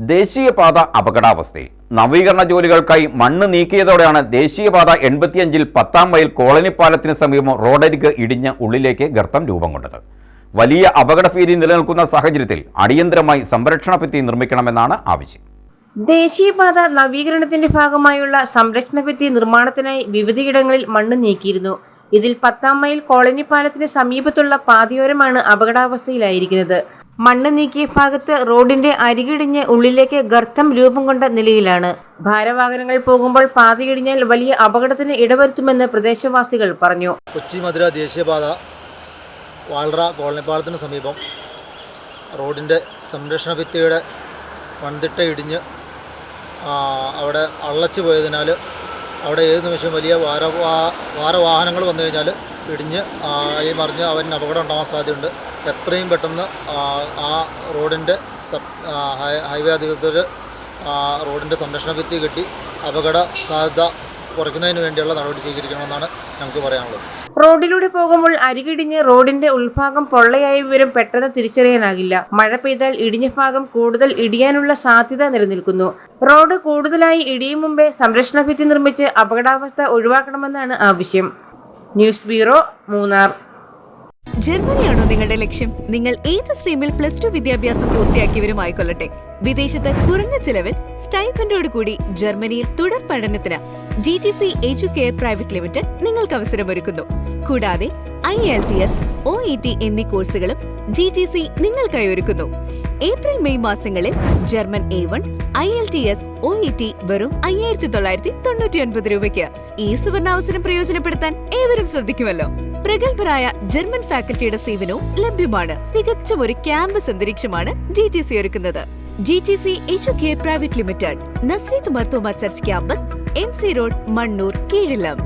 ദേശീയപാത അപകടാവസ്ഥയിൽ. നവീകരണ ജോലികൾക്കായി മണ്ണ് നീക്കിയതോടെയാണ് ദേശീയപാത 85-ൽ 10-ാം മൈൽ കോളനിപ്പാലത്തിന് സമീപം റോഡരിക് ഇടിഞ്ഞ് ഉള്ളിലേക്ക് ഗർത്തം രൂപം കൊണ്ടത്. വലിയ അപകടഭീതി നിലനിൽക്കുന്ന സാഹചര്യത്തിൽ അടിയന്തരമായി സംരക്ഷണ ഭിത്തി നിർമ്മിക്കണമെന്നാണ് ആവശ്യം. ദേശീയപാത നവീകരണത്തിന്റെ ഭാഗമായുള്ള സംരക്ഷണ ഭിത്തി നിർമ്മാണത്തിനായി വിവിധയിടങ്ങളിൽ മണ്ണ് നീക്കിയിരുന്നു. ഇതിൽ 10-ാം മൈൽ കോളനി പാലത്തിന് സമീപത്തുള്ള പാതയോരമാണ് അപകടാവസ്ഥയിലായിരിക്കുന്നത്. മണ്ണ് നീക്കിയ ഭാഗത്ത് റോഡിന്റെ അരികിടിഞ്ഞ് ഉള്ളിലേക്ക് ഗർത്തം രൂപം കൊണ്ട നിലയിലാണ്. ഭാരവാഹനങ്ങൾ പോകുമ്പോൾ പാതയിടിഞ്ഞാൽ വലിയ അപകടത്തിന് ഇടവരുത്തുമെന്ന് പ്രദേശവാസികൾ പറഞ്ഞു. കൊച്ചി മധുര ദേശീയപാത വാൾറ കോളനിപ്പാലത്തിന് സമീപം റോഡിന്റെ സംരക്ഷണ ഭിത്തിയുടെ മൺതിട്ട ഇടിഞ്ഞ് അവിടെ അള്ളച്ചു പോയതിനാൽ അവിടെ ഏത് നിമിഷവും വലിയ ഭാരവാഹനങ്ങൾ വന്നു കഴിഞ്ഞാൽ ഇടിഞ്ഞ് മറിഞ്ഞ് അവന് അപകടം ഉണ്ടാകാൻ സാധ്യതയുണ്ട്. എത്രയും പെട്ടെന്ന് ആ റോഡിൻ്റെ ഹൈവേ അധികൃതർ റോഡിൻ്റെ സംരക്ഷണ ഭിത്തി കെട്ടി അപകട സാധ്യത കുറയ്ക്കുന്നതിന് വേണ്ടിയുള്ള നടപടി സ്വീകരിക്കണമെന്നാണ് ഞങ്ങൾക്ക് പറയാനുള്ളത്. റോഡിലൂടെ പോകുമ്പോൾ അരികിടിഞ്ഞ് റോഡിന്റെ ഉൾഭാഗം പൊള്ളയായ വിവരം പെട്ടെന്ന് തിരിച്ചറിയാനാകില്ല. മഴ പെയ്താൽ ഇടിഞ്ഞ ഭാഗം കൂടുതൽ ഇടിയാനുള്ള സാധ്യത നിലനിൽക്കുന്നു. റോഡ് കൂടുതലായി ഇടിയും മുമ്പേ സംരക്ഷണ ഭിത്തി നിർമ്മിച്ച് അപകടാവസ്ഥ ഒഴിവാക്കണമെന്നാണ് ആവശ്യം. News bureau, Munnar. ജർമ്മനിയാണോ നിങ്ങളുടെ ലക്ഷ്യം? നിങ്ങൾ ഏത് സ്ട്രീമിൽ +2 വിദ്യാഭ്യാസം പൂർത്തിയാക്കിയവരുമായിക്കൊള്ളട്ടെ, വിദേശത്ത് കുറഞ്ഞ ചിലവിൽ സ്റ്റൈപ്പൻഡോട് കൂടി ജർമ്മനിയിൽ തുടർ പഠനത്തിന് GTC എഡ്യൂകെയർ പ്രൈവറ്റ് ലിമിറ്റഡ് നിങ്ങൾക്ക് അവസരമൊരുക്കുന്നു. കൂടാതെ IELTS, OET എന്നീ കോഴ്സുകളും GTC നിങ്ങൾക്കായി ഒരുക്കുന്നു. ഏപ്രിൽ മെയ് മാസങ്ങളിൽ ജർമ്മൻ A1, IELTS, OET വെറും 5999 രൂപയ്ക്ക്. ഈ സുവർണാവസരം പ്രയോജനപ്പെടുത്താൻ ഏവരും ശ്രദ്ധിക്കുമല്ലോ. പ്രഗത്ഭരായ ജർമ്മൻ ഫാക്കൽറ്റിയുടെ സേവനവും ലഭ്യമാണ്. തികച്ചും ഒരു ക്യാമ്പസ് അന്തരീക്ഷമാണ് GTC ഒരുക്കുന്നത്. GTC Educare private limited, Nazareth Marthoma church campus, MC road, Mannur, കീഴിലം.